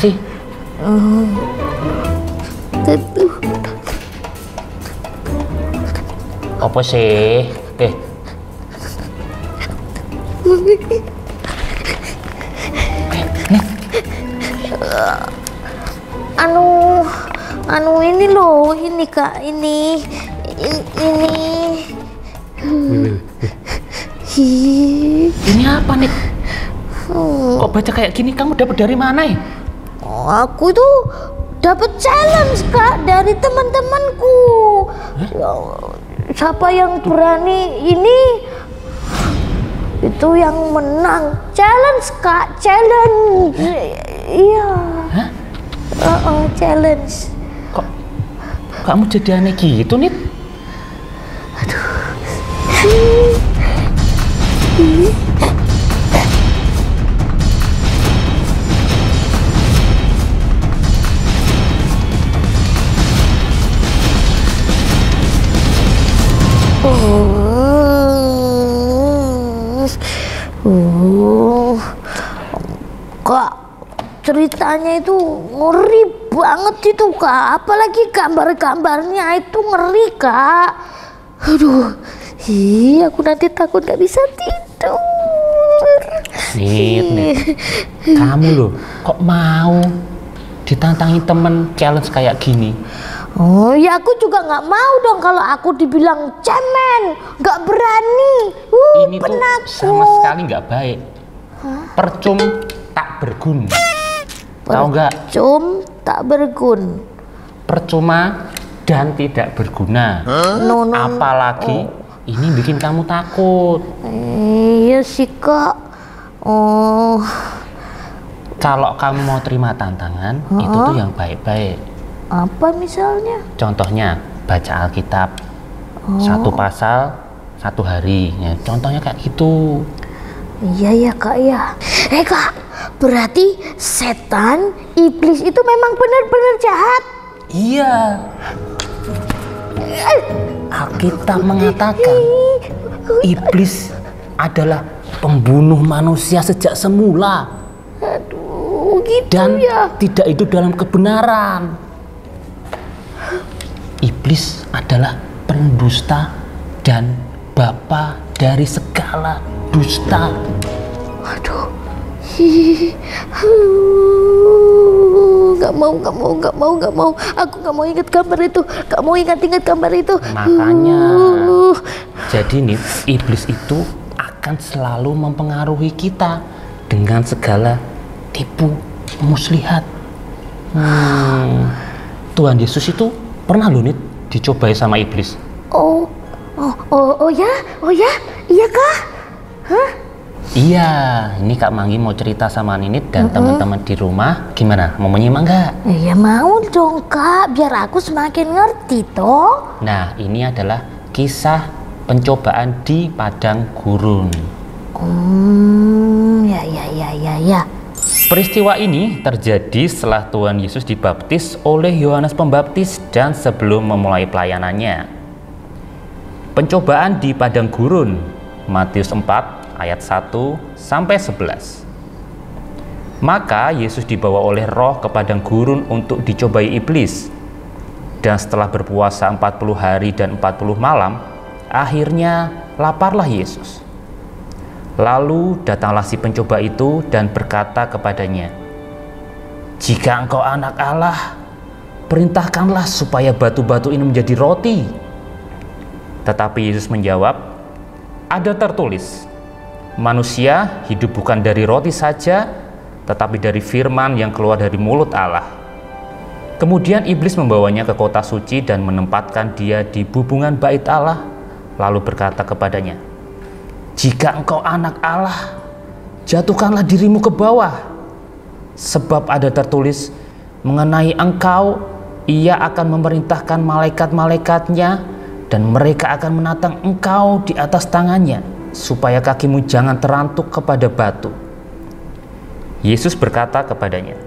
sih? Apa sih? Ini loh, ini Kak, ini. Ini apa nih? Kok baca kayak gini? Kamu dapat dari mana ya? Aku tuh dapat challenge Kak dari teman-temanku. Siapa yang berani ini itu yang menang. Challenge Kak, challenge. Iya. Hah? Challenge. Kok kamu jadi aneh gitu nih? Kak, ceritanya itu ngeri banget itu Kak, apalagi gambar-gambarnya itu ngeri Kak. Aduh, aku nanti takut gak bisa tidur. Nih, kamu loh, kok mau ditantangi temen challenge kayak gini? Oh ya, aku juga nggak mau dong kalau aku dibilang cemen, nggak berani. Ini tuh sama sekali nggak baik. Percum tak bergun. Tahu nggak? Percum tak bergun. Percuma dan tidak berguna. Apalagi ini bikin kamu takut. Iya sih Kak. Kalau kamu mau terima tantangan, itu tuh yang baik-baik. Apa misalnya? Contohnya baca Alkitab 1 pasal 1 hari. Ya, contohnya kayak gitu. Iya ya Kak ya. Kak, berarti setan, iblis itu memang benar-benar jahat. Iya. Alkitab mengatakan iblis adalah pembunuh manusia sejak semula. Aduh, gitu dan ya. Tidak hidup dalam kebenaran. Iblis adalah pendusta dan bapa dari segala dusta. Waduh. Gak mau. Aku gak mau ingat gambar itu. Gak mau ingat gambar itu. Makanya jadi nih, iblis itu akan selalu mempengaruhi kita dengan segala tipu muslihat. Tuhan Yesus itu pernah loh nih dicobai sama iblis. Oh ya, iya Kak. Hah? Iya, ini Kak Manggi mau cerita sama Ninit dan teman-teman di rumah. Gimana? Mau menyimak nggak? Iya mau dong Kak, biar aku semakin ngerti toh. Nah, ini adalah kisah pencobaan di padang gurun. Ya. Peristiwa ini terjadi setelah Tuhan Yesus dibaptis oleh Yohanes Pembaptis dan sebelum memulai pelayanannya. Pencobaan di padang gurun, Matius 4 ayat 1 sampai 11. Maka Yesus dibawa oleh Roh ke padang gurun untuk dicobai iblis. Dan setelah berpuasa 40 hari dan 40 malam, akhirnya laparlah Yesus. Lalu datanglah si pencoba itu dan berkata kepadanya, "Jika engkau anak Allah, perintahkanlah supaya batu-batu ini menjadi roti." Tetapi Yesus menjawab, "Ada tertulis, manusia hidup bukan dari roti saja, tetapi dari firman yang keluar dari mulut Allah." Kemudian iblis membawanya ke kota suci dan menempatkan dia di bubungan bait Allah, lalu berkata kepadanya, "Jika engkau anak Allah, jatuhkanlah dirimu ke bawah. Sebab ada tertulis, mengenai engkau, ia akan memerintahkan malaikat-malaikatnya, dan mereka akan menatang engkau di atas tangannya, supaya kakimu jangan terantuk kepada batu." Yesus berkata kepadanya,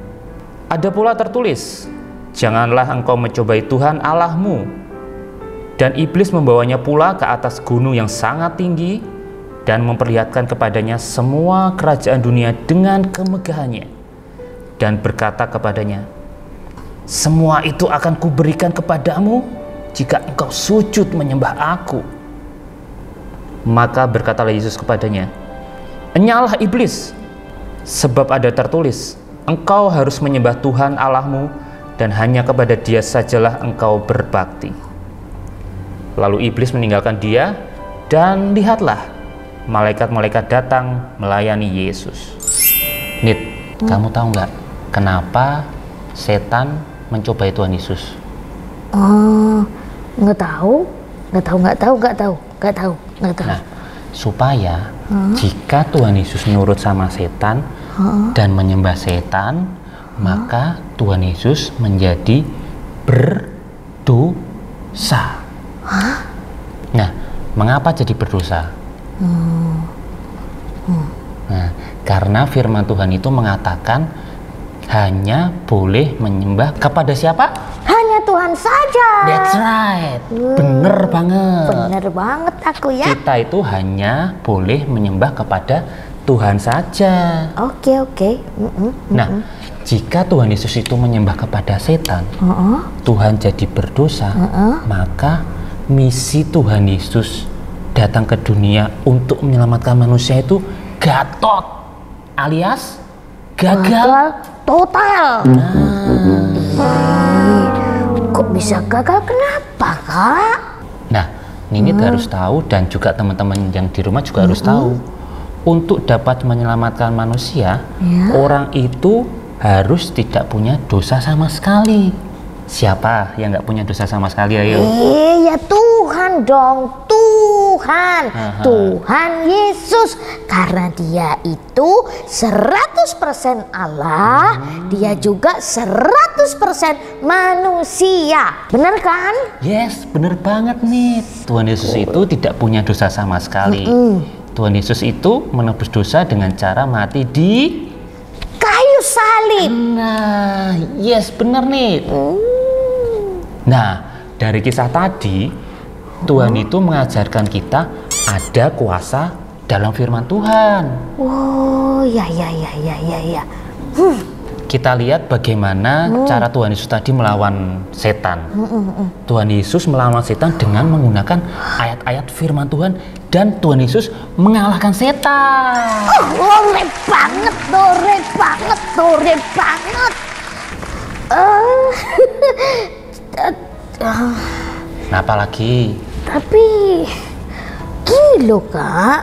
"Ada pula tertulis, janganlah engkau mencobai Tuhan Allahmu." Dan iblis membawanya pula ke atas gunung yang sangat tinggi, dan memperlihatkan kepadanya semua kerajaan dunia dengan kemegahannya. dan berkata kepadanya, "Semua itu akan kuberikan kepadamu jika engkau sujud menyembah aku." Maka berkatalah Yesus kepadanya, "Enyahlah iblis, sebab ada tertulis, engkau harus menyembah Tuhan Allahmu dan hanya kepada Dia sajalah engkau berbakti." Lalu iblis meninggalkan dia, dan lihatlah, malaikat-malaikat datang melayani Yesus. Nit, kamu tahu nggak kenapa setan mencobai Tuhan Yesus? Nggak tahu. Nah, supaya jika Tuhan Yesus nurut sama setan dan menyembah setan, maka Tuhan Yesus menjadi berdosa. Nah, mengapa jadi berdosa? Nah, karena firman Tuhan itu mengatakan hanya boleh menyembah kepada siapa? Hanya Tuhan saja. That's right. Bener banget. Bener banget aku ya. Kita itu hanya boleh menyembah kepada Tuhan saja. Oke. Nah, jika Tuhan Yesus itu menyembah kepada setan, Tuhan jadi berdosa, maka misi Tuhan Yesus datang ke dunia untuk menyelamatkan manusia itu gatot, alias gagal total. Kok bisa gagal? Kenapa, Kak? Nah, Ninit harus tahu, dan juga teman-teman yang di rumah juga harus tahu, untuk dapat menyelamatkan manusia, orang itu harus tidak punya dosa sama sekali. Siapa yang nggak punya dosa sama sekali? Ayo. Ya Tuhan dong, Tuhan. Tuhan Yesus. Karena dia itu 100% Allah, dia juga 100% manusia. Bener kan? Yes, bener banget nih. Tuhan Yesus itu tidak punya dosa sama sekali. Tuhan Yesus itu menebus dosa dengan cara mati di kayu salib. Nah, yes, bener nih. Nah, dari kisah tadi, Tuhan itu mengajarkan kita ada kuasa dalam firman Tuhan. Oh, ya. Kita lihat bagaimana cara Tuhan Yesus tadi melawan setan. Tuhan Yesus melawan setan dengan menggunakan ayat-ayat firman Tuhan, dan Tuhan Yesus mengalahkan setan. Dore banget. Nah, apalagi? Tapi gini loh, Kak.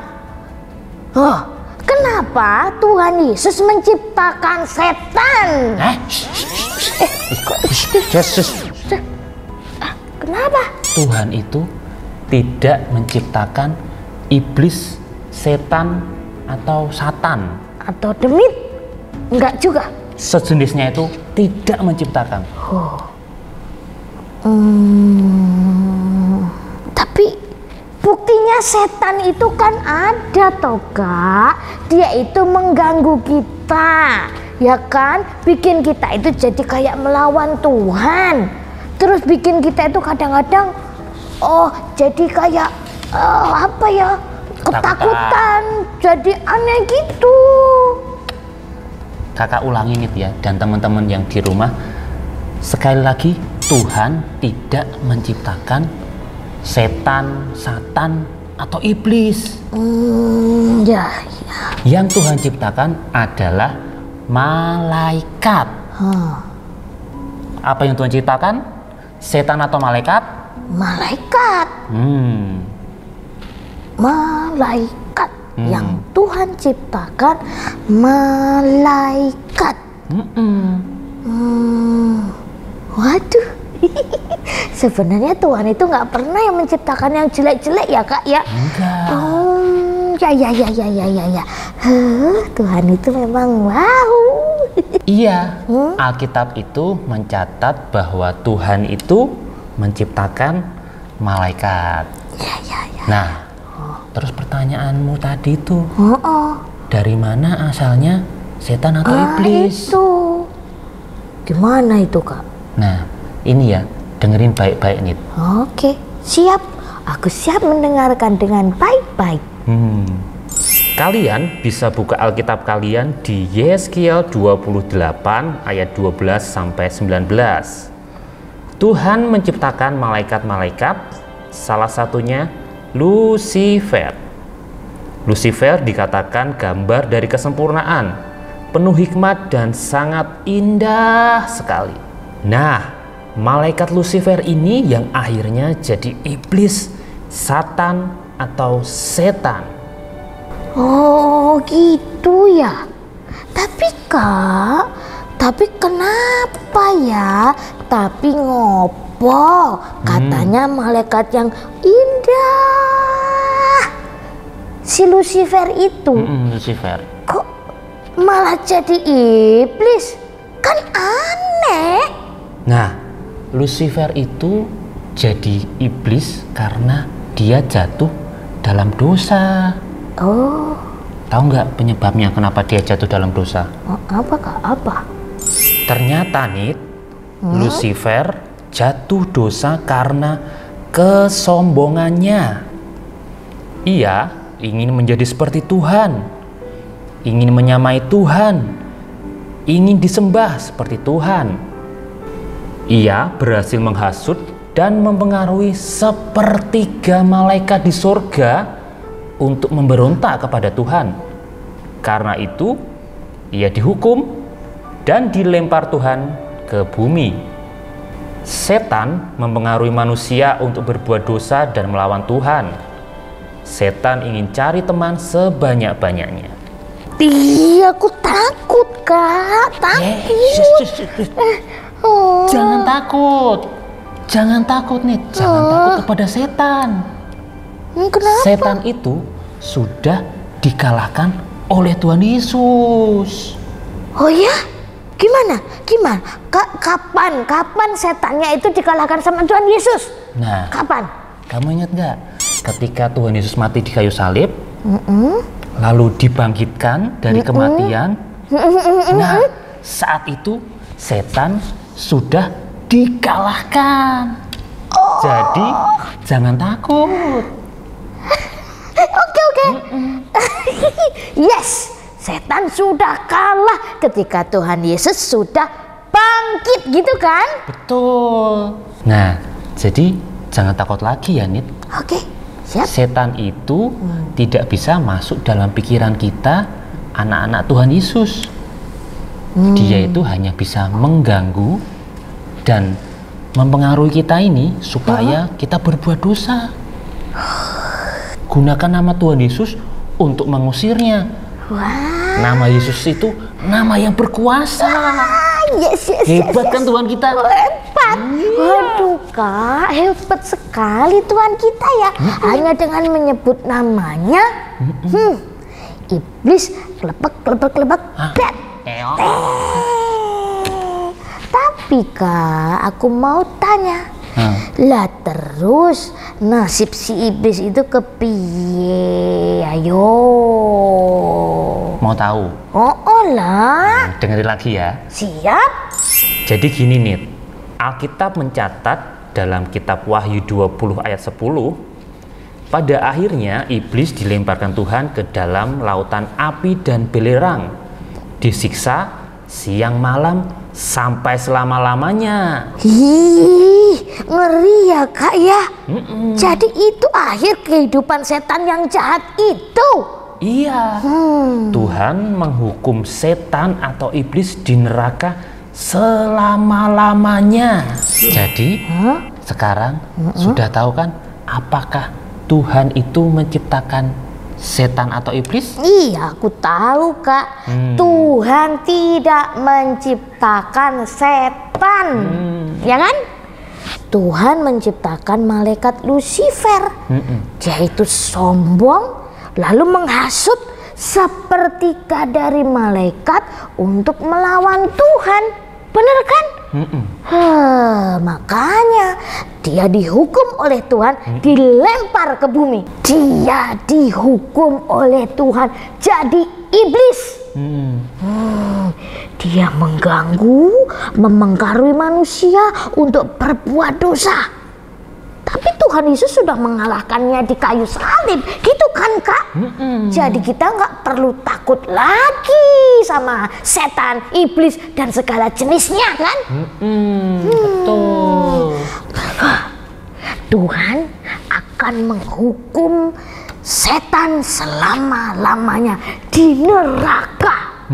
Kenapa Tuhan Yesus menciptakan setan? Kenapa? Tuhan itu tidak menciptakan iblis, setan, atau satan, atau demit. Enggak juga. Sejenisnya itu tidak menciptakan. Tapi buktinya setan itu kan ada toh, Kak. Dia itu mengganggu kita, ya kan? Bikin kita itu jadi kayak melawan Tuhan. Terus bikin kita itu kadang-kadang jadi kayak ketakutan, jadi aneh gitu. Kakak ulangi nih ya, dan teman-teman yang di rumah, sekali lagi, Tuhan tidak menciptakan setan, satan, atau iblis. Yang Tuhan ciptakan adalah malaikat. Apa yang Tuhan ciptakan? Setan atau malaikat? Malaikat. Malaikat. Yang Tuhan ciptakan malaikat. Waduh. Sebenarnya Tuhan itu nggak pernah yang menciptakan yang jelek-jelek ya, Kak ya? Enggak. Ya. Tuhan itu memang wow. Iya, Alkitab itu mencatat bahwa Tuhan itu menciptakan malaikat. Ya. Nah, terus pertanyaanmu tadi itu, dari mana asalnya setan atau iblis? Itu gimana itu, Kak? Nah, ini ya, dengerin baik-baik nih. Oke, siap. Aku siap mendengarkan dengan baik-baik. Kalian bisa buka Alkitab kalian di Yeskiel 28 ayat 12 sampai 19. Tuhan menciptakan malaikat-malaikat, salah satunya Lucifer. Lucifer dikatakan gambar dari kesempurnaan, penuh hikmat dan sangat indah sekali. Nah, malaikat Lucifer ini yang akhirnya jadi iblis, Satan atau setan. Oh gitu ya. Tapi Kak, kenapa ya? Tapi ngopo? Katanya malaikat yang indah. Si Lucifer itu Lucifer kok malah jadi iblis? Kan aneh. Nah, Lucifer itu jadi iblis karena dia jatuh dalam dosa. Oh, Tahu nggak penyebabnya kenapa dia jatuh dalam dosa? apa Kak? Apa? Ternyata nih, Lucifer jatuh dosa karena kesombongannya. Ia ingin menjadi seperti Tuhan, ingin menyamai Tuhan, ingin disembah seperti Tuhan. Ia berhasil menghasut dan mempengaruhi sepertiga malaikat di surga untuk memberontak kepada Tuhan. Karena itu, ia dihukum dan dilempar Tuhan ke bumi. Setan mempengaruhi manusia untuk berbuat dosa dan melawan Tuhan. Setan ingin cari teman sebanyak-banyaknya. Iya, aku takut Kak, takut. Oh. Jangan takut. Jangan takut nih, jangan takut kepada setan. Kenapa? Setan itu sudah dikalahkan oleh Tuhan Yesus. Oh ya? Gimana? Kapan setannya itu dikalahkan sama Tuhan Yesus? Nah, Kapan? kamu ingat nggak ketika Tuhan Yesus mati di kayu salib, lalu dibangkitkan dari kematian? Nah, saat itu setan sudah dikalahkan. Jadi jangan takut. Oke. Yes, setan sudah kalah ketika Tuhan Yesus sudah bangkit, gitu kan? Betul. Nah, jadi jangan takut lagi ya, Nit. Oke, siap. Setan itu tidak bisa masuk dalam pikiran kita, anak-anak Tuhan Yesus. Dia itu hanya bisa mengganggu dan mempengaruhi kita ini supaya kita berbuat dosa. Gunakan nama Tuhan Yesus untuk mengusirnya. Wah. Nama Yesus itu nama yang berkuasa. Yes. Hebat kan Tuhan kita? Hebat. Waduh Kak, hebat sekali Tuhan kita ya. Hanya dengan menyebut namanya, iblis kelebek, bet. Tapi Kak, aku mau tanya. Lah terus nasib si iblis itu kepiye? Ayo. Mau tahu? Oh lah. Dengerin lagi ya. Siap. Jadi gini nih, Alkitab mencatat dalam kitab Wahyu 20 ayat 10, pada akhirnya iblis dilemparkan Tuhan ke dalam lautan api dan belerang, disiksa siang malam sampai selama-lamanya. Ih, ngeri ya Kak ya. Jadi itu akhir kehidupan setan yang jahat itu. Iya. Tuhan menghukum setan atau iblis di neraka selama-lamanya. Jadi sekarang sudah tahu kan apakah Tuhan itu menciptakan setan atau iblis? Iya, aku tahu Kak. Tuhan tidak menciptakan setan, ya kan? Tuhan menciptakan malaikat Lucifer. Dia itu sombong, lalu menghasut sepertiga dari malaikat untuk melawan Tuhan. Bener kan? Makanya dia dihukum oleh Tuhan, dilempar ke bumi. Dia dihukum oleh Tuhan jadi iblis. Dia mengganggu, mempengaruhi manusia untuk berbuat dosa. Tapi Tuhan Yesus sudah mengalahkannya di kayu salib, gitu kan Kak? Jadi kita nggak perlu takut lagi sama setan, iblis dan segala jenisnya kan? Betul. Tuhan akan menghukum setan selama-lamanya di neraka.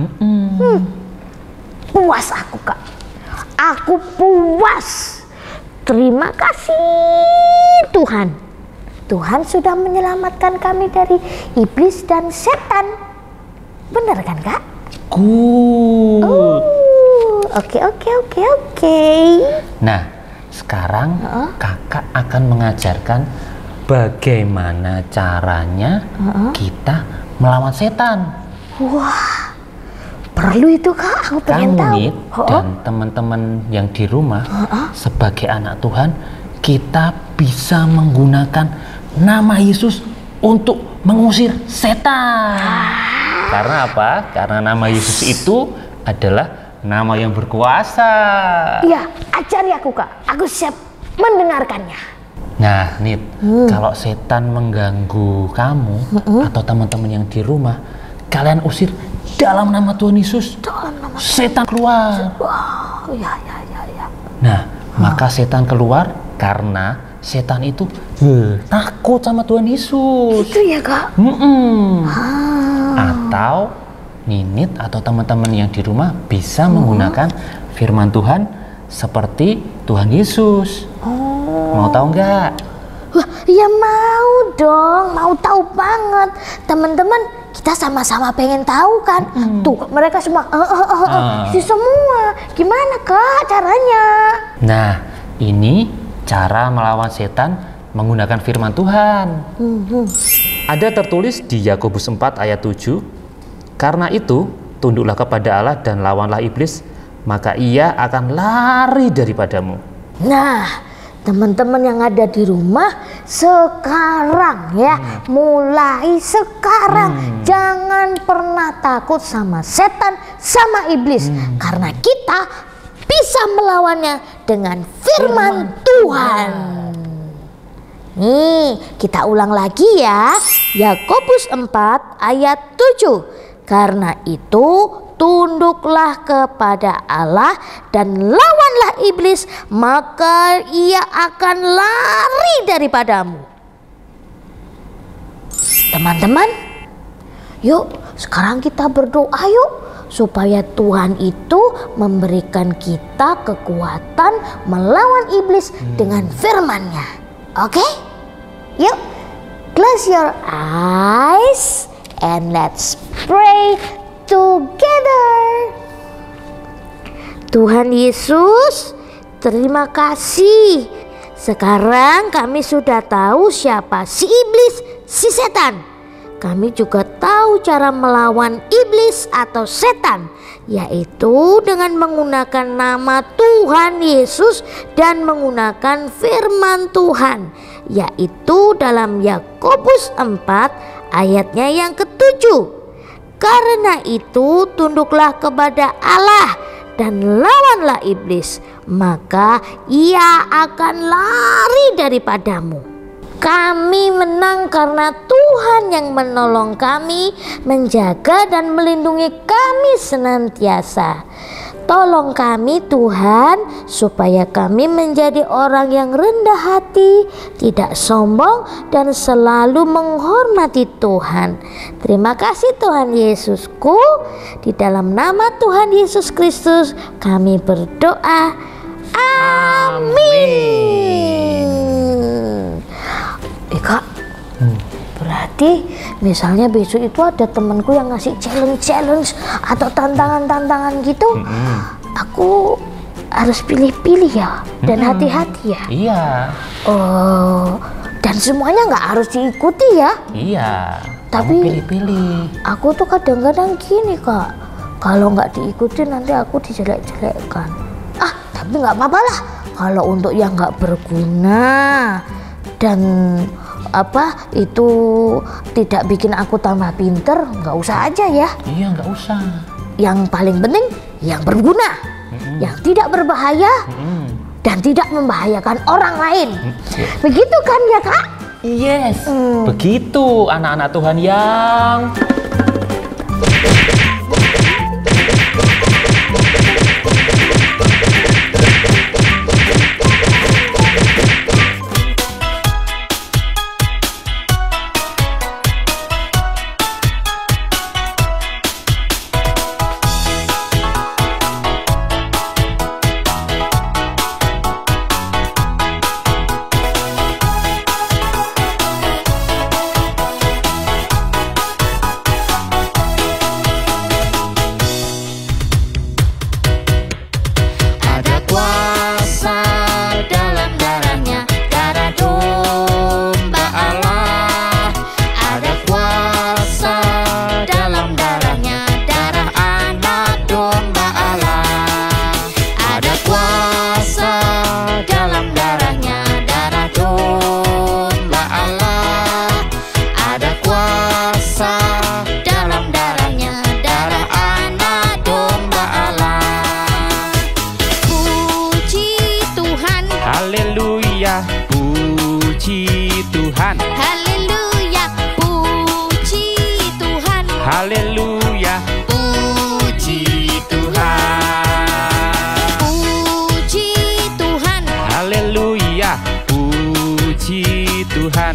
Puas aku Kak, aku puas. Terima kasih Tuhan. Tuhan sudah menyelamatkan kami dari iblis dan setan. Benar kan Kak? Good. Oke. Nah, sekarang kakak akan mengajarkan bagaimana caranya kita melawan setan. Wah, perlu itu Kak, aku pengen tahu. Kamu dan teman-teman yang di rumah, sebagai anak Tuhan, kita bisa menggunakan nama Yesus untuk mengusir setan. Karena apa? Karena nama Yesus itu adalah nama yang berkuasa. Iya, ajari aku Kak, aku siap mendengarkannya. Nah, Nit, kalau setan mengganggu kamu atau teman-teman yang di rumah, kalian usir dalam nama Tuhan Yesus. Setan keluar. Wah, ya. Nah, maka setan keluar karena setan itu takut sama Tuhan Yesus. Itu ya Kak. Atau Ninit atau teman-teman yang di rumah bisa menggunakan firman Tuhan seperti Tuhan Yesus. Mau tahu nggak? Wah, ya mau dong, mau tahu banget. Teman-teman, kita sama-sama pengen tahu kan. Tuh, mereka semua itu semua. Gimana Kak caranya? Nah, ini cara melawan setan menggunakan firman Tuhan. Ada tertulis di Yakobus 4 ayat 7, karena itu tunduklah kepada Allah dan lawanlah iblis, maka ia akan lari daripadamu. Nah, teman-teman yang ada di rumah sekarang ya, mulai sekarang jangan pernah takut sama setan, sama iblis, karena kita bisa melawannya dengan firman Tuhan. Nih, kita ulang lagi ya. Yakobus 4 ayat 7. Karena itu tunduklah kepada Allah dan lawanlah iblis, maka ia akan lari daripadamu. Teman-teman, yuk sekarang kita berdoa yuk, supaya Tuhan itu memberikan kita kekuatan melawan iblis dengan firman-Nya. Oke? Yuk, close your eyes and let's pray together. Tuhan Yesus, terima kasih. Sekarang kami sudah tahu siapa si iblis, si setan. Kami juga tahu cara melawan iblis atau setan, yaitu dengan menggunakan nama Tuhan Yesus dan menggunakan firman Tuhan, yaitu dalam Yakobus 4 ayatnya yang ke-7. Karena itu tunduklah kepada Allah dan lawanlah iblis, maka ia akan lari daripadamu. Kami menang karena Tuhan yang menolong kami, menjaga dan melindungi kami senantiasa. Tolong kami Tuhan, supaya kami menjadi orang yang rendah hati, tidak sombong, dan selalu menghormati Tuhan. Terima kasih Tuhan Yesusku. Di dalam nama Tuhan Yesus Kristus kami berdoa. Amin. Kak, berarti misalnya besok itu ada temanku yang ngasih challenge atau tantangan gitu, aku harus pilih-pilih ya dan hati-hati ya. Iya. Oh, dan semuanya nggak harus diikuti ya. Iya. Tapi pilih-pilih. Aku tuh kadang-kadang gini Kak, kalau nggak diikuti nanti aku dijelek-jelekkan. Tapi nggak apa-apa lah. Kalau untuk yang nggak berguna dan itu tidak bikin aku tambah pinter, nggak usah aja ya. Iya, nggak usah. Yang paling penting yang berguna, yang tidak berbahaya, dan tidak membahayakan orang lain. Begitu kan ya Kak? Yes, begitu anak-anak Tuhan yang haleluya, puji Tuhan. Haleluya, puji Tuhan. Haleluya, puji Tuhan. Puji Tuhan. Haleluya, puji Tuhan.